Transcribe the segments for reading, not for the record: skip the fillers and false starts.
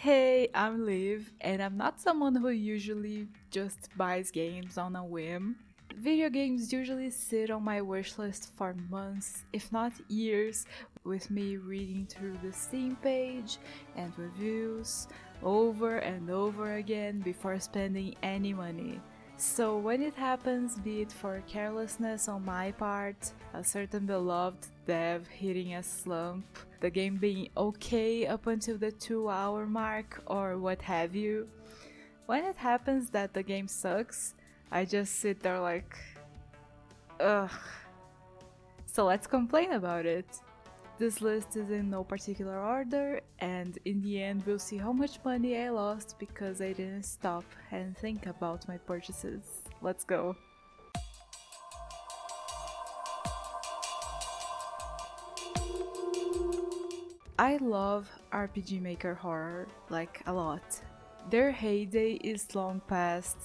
Hey, I'm Liv, and I'm not someone who usually just buys games on a whim. Video games usually sit on my wishlist for months, if not years, with me reading through the Steam page and reviews over and over again before spending any money. So when it happens, be it for carelessness on my part, a certain beloved dev hitting a slump, the game being okay up until the 2 hour mark, or what have you, when it happens that the game sucks, I just sit there like, ugh. So let's complain about it. This list is in no particular order, and in the end, we'll see how much money I lost because I didn't stop and think about my purchases. Let's go. I love RPG Maker horror, like a lot. Their heyday is long past,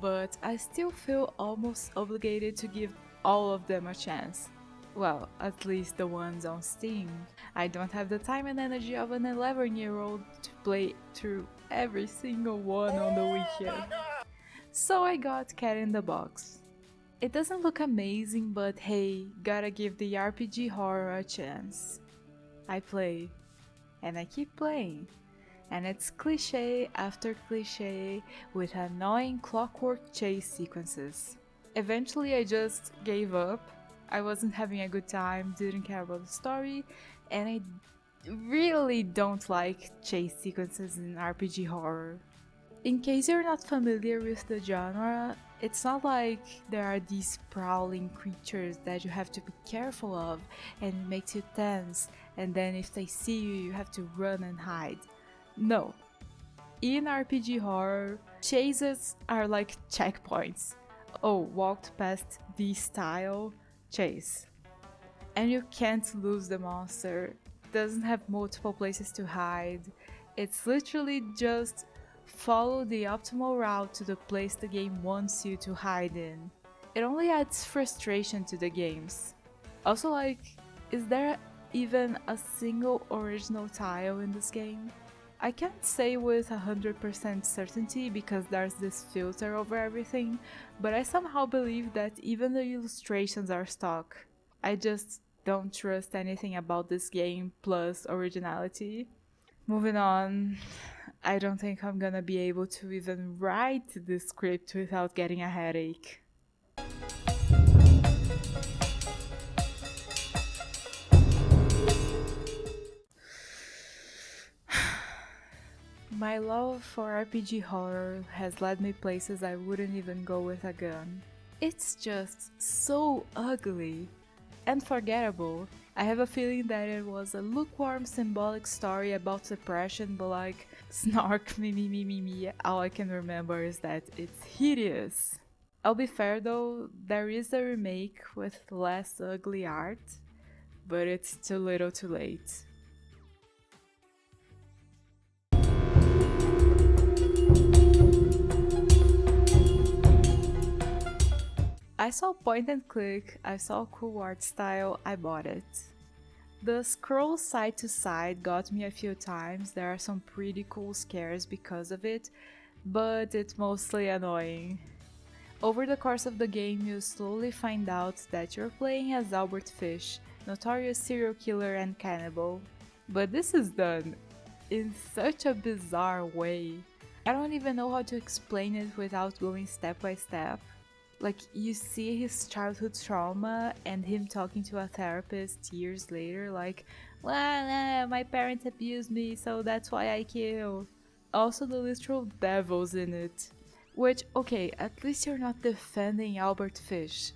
but I still feel almost obligated to give all of them a chance. Well, at least the ones on Steam. I don't have the time and energy of an 11-year-old to play through every single one on the weekend. So I got Cat in the Box. It doesn't look amazing, but hey, gotta give the RPG horror a chance. I play, and I keep playing. And it's cliche after cliche with annoying clockwork chase sequences. Eventually I just gave up. I wasn't having a good time, didn't care about the story, and I really don't like chase sequences in RPG horror. In case you're not familiar with the genre, it's not like there are these prowling creatures that you have to be careful of and it makes you tense, and then if they see you, you have to run and hide. No. In RPG horror, chases are like checkpoints. Oh, walked past this tile, chase. And you can't lose the monster. It doesn't have multiple places to hide. It's literally just follow the optimal route to the place the game wants you to hide in. It only adds frustration to the games. Also, like, is there even a single original tile in this game? I can't say with 100% certainty because there's this filter over everything, but I somehow believe that even the illustrations are stock. I just don't trust anything about this game plus originality. Moving on, I don't think I'm gonna be able to even write the script without getting a headache. My love for RPG horror has led me places I wouldn't even go with a gun. It's just so ugly and forgettable. I have a feeling that it was a lukewarm symbolic story about depression, but like, snark me, all I can remember is that it's hideous. I'll be fair though, there is a remake with less ugly art, but it's too little too late. I saw point and click, I saw cool art style, I bought it. The scroll side to side got me a few times, there are some pretty cool scares because of it, but it's mostly annoying. Over the course of the game, you slowly find out that you're playing as Albert Fish, notorious serial killer and cannibal. But this is done in such a bizarre way. I don't even know how to explain it without going step by step. Like, you see his childhood trauma and him talking to a therapist years later, like, well, my parents abused me, so that's why I kill. Also, the literal devils in it. Which, okay, at least you're not defending Albert Fish.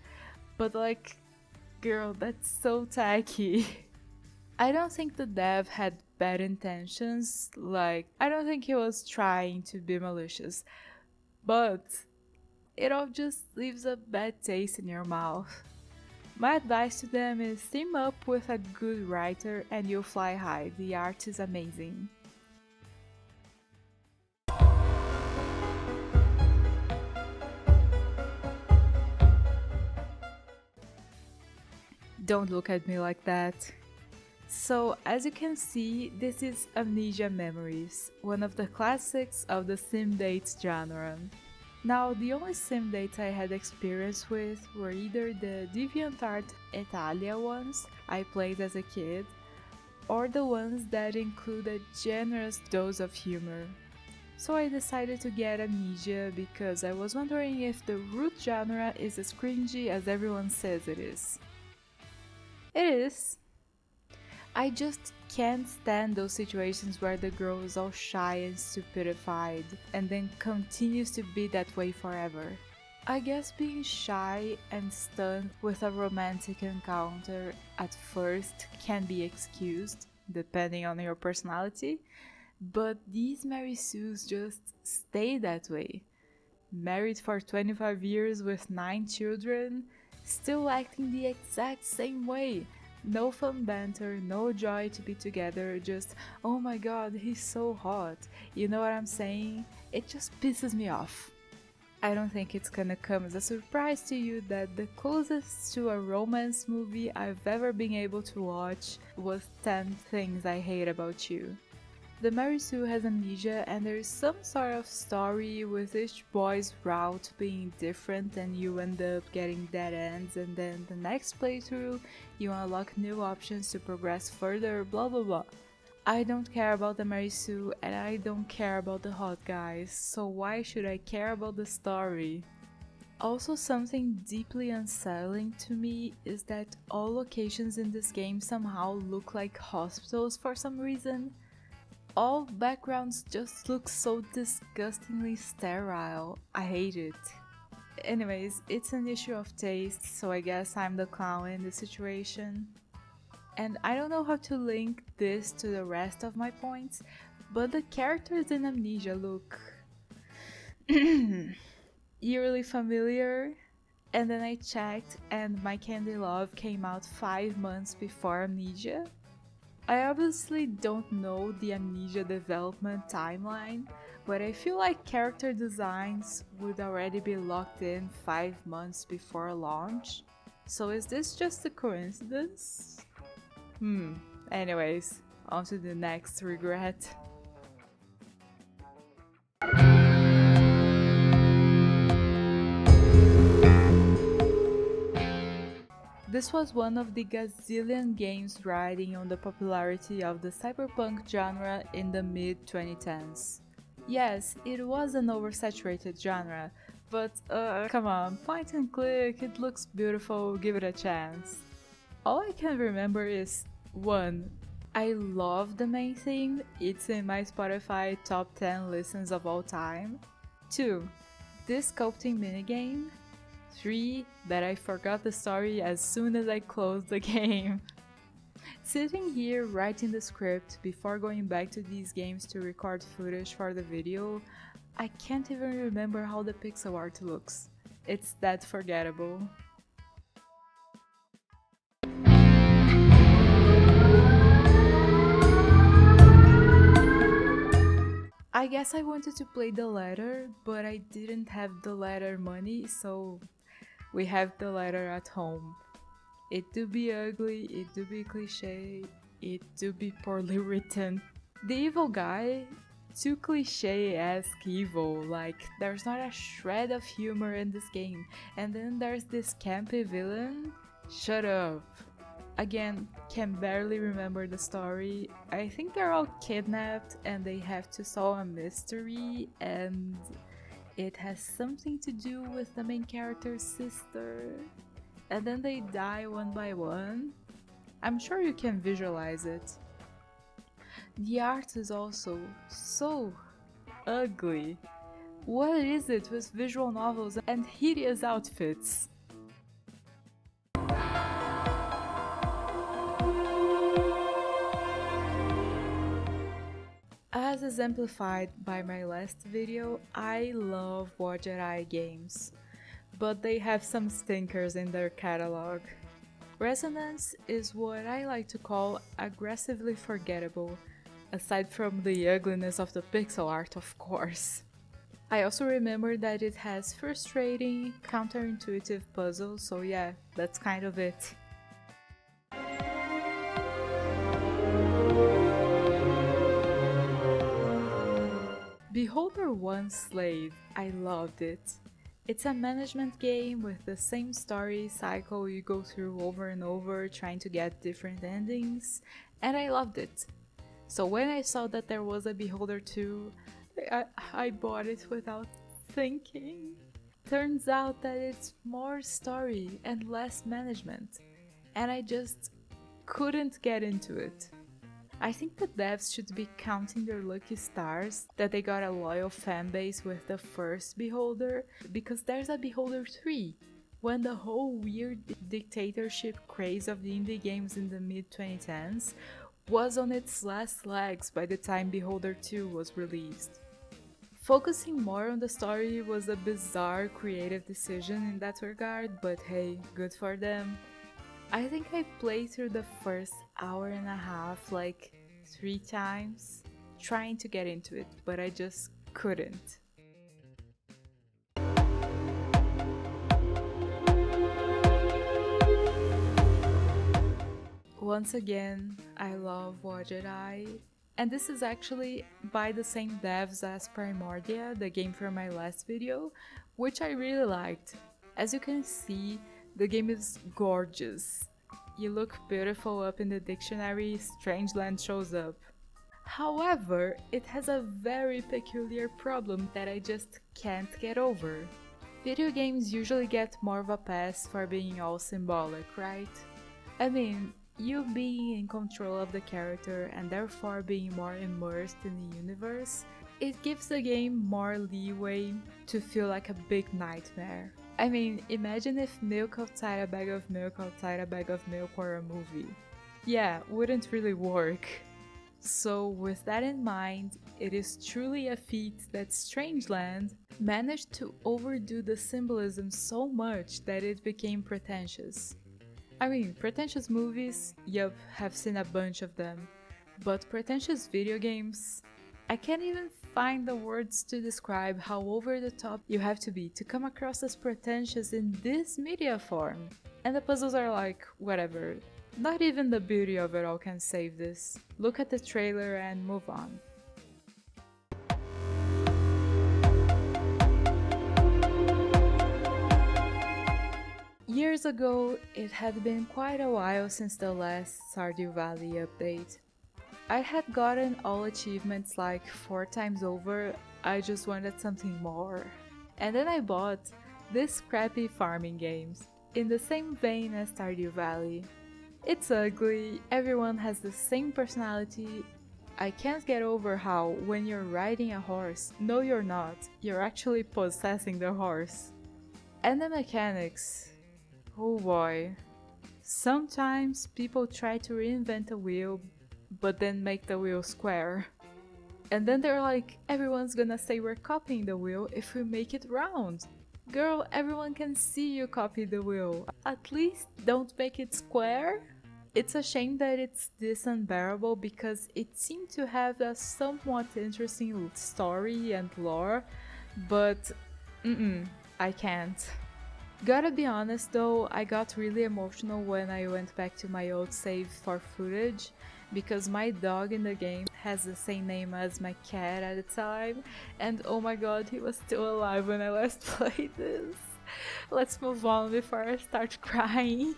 But like, girl, that's so tacky. I don't think the dev had bad intentions, like, I don't think he was trying to be malicious. But it all just leaves a bad taste in your mouth. My advice to them is team up with a good writer and you'll fly high, the art is amazing. Don't look at me like that. So, as you can see, this is Amnesia Memories, one of the classics of the sim dates genre. Now, the only sim dates I had experience with were either the DeviantArt Italia ones I played as a kid, or the ones that include a generous dose of humor. So I decided to get Amnesia because I was wondering if the root genre is as cringy as everyone says it is. It is. I just can't stand those situations where the girl is all shy and stupidified and then continues to be that way forever. I guess being shy and stunned with a romantic encounter at first can be excused, depending on your personality, but these Mary Sues just stay that way. Married for 25 years with 9 children, still acting the exact same way. No fun banter, no joy to be together, just oh my god, he's so hot. You know what I'm saying? It just pisses me off. I don't think it's gonna come as a surprise to you that the closest to a romance movie I've ever been able to watch was 10 Things I Hate About You. The Mary Sue has amnesia and there is some sort of story with each boy's route being different and you end up getting dead ends and then the next playthrough you unlock new options to progress further, blah blah blah. I don't care about the Mary Sue and I don't care about the hot guys, so why should I care about the story? Also, something deeply unsettling to me is that all locations in this game somehow look like hospitals for some reason. All backgrounds just look so disgustingly sterile. I hate it. Anyways, it's an issue of taste, so I guess I'm the clown in the situation. And I don't know how to link this to the rest of my points, but the characters in Amnesia look eerily familiar. And then I checked and My Candy Love came out 5 months before Amnesia. I obviously don't know the Amnesia development timeline, but I feel like character designs would already be locked in 5 months before launch. So is this just a coincidence? Anyways, on to the next regret. This was one of the gazillion games riding on the popularity of the cyberpunk genre in the mid-2010s. Yes, it was an oversaturated genre, but come on, point and click, it looks beautiful, give it a chance. All I can remember is 1. I love the main theme, it's in my Spotify top 10 listens of all time. 2. This sculpting minigame. 3. That I forgot the story as soon as I closed the game. Sitting here writing the script before going back to these games to record footage for the video, I can't even remember how the pixel art looks. It's that forgettable. I guess I wanted to play the letter, but I didn't have the letter money, so we have the letter at home. It do be ugly, it do be cliche, it do be poorly written. The evil guy, too cliche-esque evil, like there's not a shred of humor in this game. And then there's this campy villain. Shut up. Again, can barely remember the story. I think they're all kidnapped and they have to solve a mystery and it has something to do with the main character's sister. And then they die one by one. I'm sure you can visualize it. The art is also so ugly. What is it with visual novels and hideous outfits? As exemplified by my last video, I love Watcher Eye games, but they have some stinkers in their catalog. Resonance is what I like to call aggressively forgettable, aside from the ugliness of the pixel art, of course. I also remember that it has frustrating, counterintuitive puzzles, so yeah, that's kind of it. Beholder 1 Slave, I loved it. It's a management game with the same story cycle you go through over and over trying to get different endings, and I loved it. So when I saw that there was a Beholder 2, I bought it without thinking. Turns out that it's more story and less management, and I just couldn't get into it. I think the devs should be counting their lucky stars that they got a loyal fanbase with the first Beholder, because there's a Beholder 3, when the whole weird dictatorship craze of the indie games in the mid-2010s was on its last legs by the time Beholder 2 was released. Focusing more on the story was a bizarre creative decision in that regard, but hey, good for them. I think I played through the first hour and a half like 3 times, trying to get into it, but I just couldn't. Once again, I love What Jedi, and this is actually by the same devs as Primordia, the game from my last video, which I really liked. As you can see, the game is gorgeous. You look beautiful up in the dictionary, Strangeland shows up. However, it has a very peculiar problem that I just can't get over. Video games usually get more of a pass for being all symbolic, right? I mean, you being in control of the character and therefore being more immersed in the universe, it gives the game more leeway to feel like a big nightmare. I mean, imagine if milk outside a bag of milk outside a bag of milk were a movie. Yeah, wouldn't really work. So with that in mind, it is truly a feat that Strangeland managed to overdo the symbolism so much that it became pretentious. I mean, pretentious movies, yup, have seen a bunch of them, but pretentious video games, I can't even find the words to describe how over the top you have to be to come across as pretentious in this media form. And the puzzles are like, whatever. Not even the beauty of it all can save this. Look at the trailer and move on. Years ago, it had been quite a while since the last Stardew Valley update. I had gotten all achievements like 4 times over, I just wanted something more. And then I bought this crappy farming games, in the same vein as Stardew Valley. It's ugly, everyone has the same personality. I can't get over how, when you're riding a horse, no you're not, you're actually possessing the horse. And the mechanics, oh boy. Sometimes people try to reinvent a wheel, but then make the wheel square. And then they're like, everyone's gonna say we're copying the wheel if we make it round. Girl, everyone can see you copy the wheel. At least don't make it square. It's a shame that it's this unbearable because it seemed to have a somewhat interesting story and lore, but I can't. Gotta be honest though, I got really emotional when I went back to my old save for footage, because my dog in the game has the same name as my cat at the time, and oh my god, he was still alive when I last played this. Let's move on before I start crying.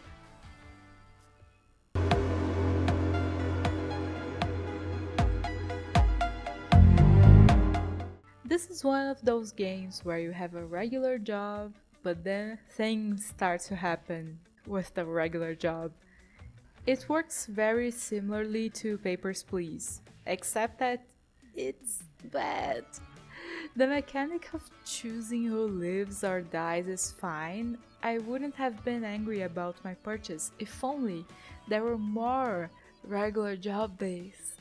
This is one of those games where you have a regular job, but then things start to happen with the regular job. It works very similarly to Papers, Please, except that it's bad. The mechanic of choosing who lives or dies is fine. I wouldn't have been angry about my purchase if only there were more regular job days.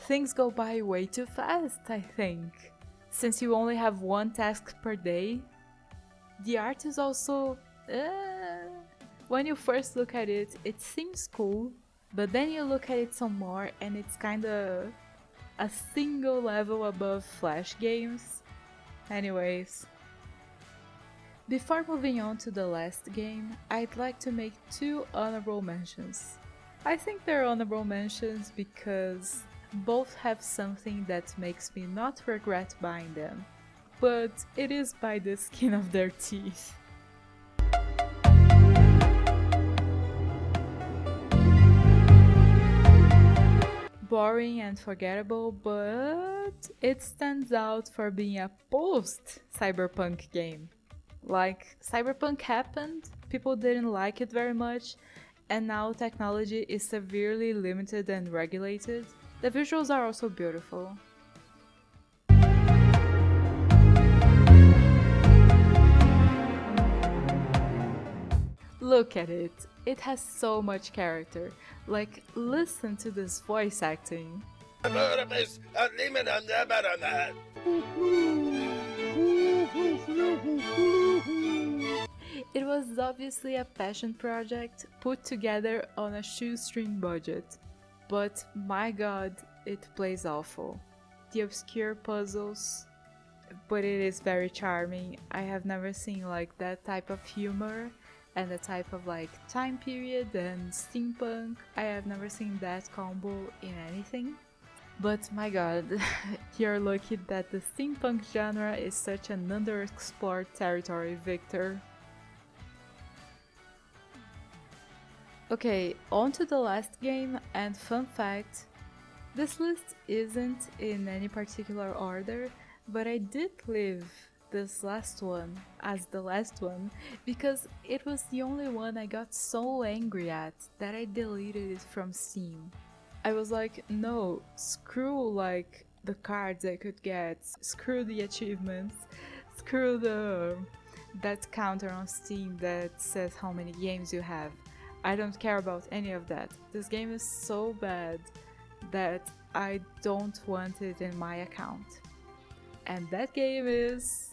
Things go by way too fast, I think. Since you only have one task per day, the art is also... When you first look at it, it seems cool, but then you look at it some more and it's kinda a single level above Flash games. Anyways. Before moving on to the last game, I'd like to make 2 honorable mentions. I think they're honorable mentions because Both have something that makes me not regret buying them, but it is by the skin of their teeth. Boring and forgettable, but it stands out for being a post-cyberpunk game. Like, cyberpunk happened, people didn't like it very much, and now technology is severely limited and regulated. The visuals are also beautiful. Look at it, it has so much character. Like, listen to this voice acting. It was obviously a passion project put together on a shoestring budget. But my god, it plays awful. The obscure puzzles, but it is very charming. I have never seen like that type of humor and the type of like time period and steampunk. I have never seen that combo in anything. But my god, you're lucky that the steampunk genre is such an underexplored territory, Victor. Okay, on to the last game, and fun fact, this list isn't in any particular order, but I did leave this last one as the last one because it was the only one I got so angry at that I deleted it from Steam. I was like, no, screw like the cards I could get, screw the achievements, screw that counter on Steam that says how many games you have. I don't care about any of that. This game is so bad that I don't want it in my account. And that game is...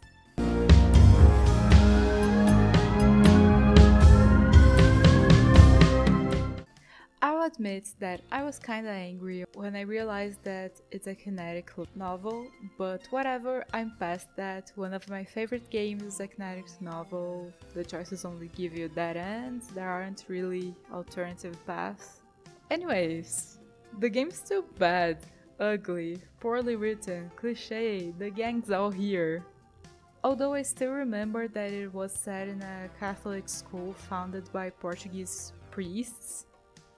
I'll admit that I was kinda angry when I realized that it's a kinetic novel, but whatever, I'm past that. One of my favorite games is a kinetic novel. The choices only give you dead ends, there aren't really alternative paths. Anyways, the game's still bad, ugly, poorly written, cliché, the gang's all here. Although I still remember that it was set in a Catholic school founded by Portuguese priests.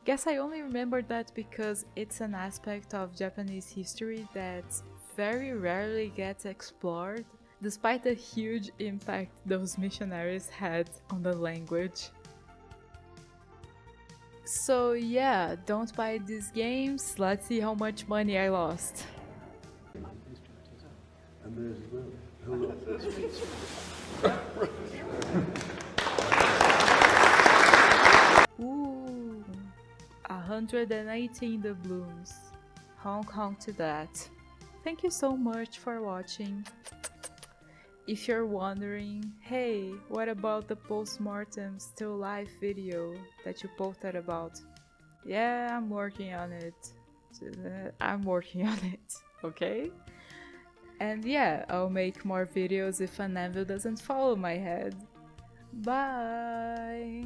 Guess I only remember that because it's an aspect of Japanese history that very rarely gets explored, despite the huge impact those missionaries had on the language. So yeah, don't buy these games, let's see how much money I lost. Ooh, 118 doubloons. Honk honk to that. Thank you so much for watching. If you're wondering, hey, what about the post-mortem still life video that you posted about? Yeah, I'm working on it. Okay? And yeah, I'll make more videos if an anvil doesn't follow my head. Bye!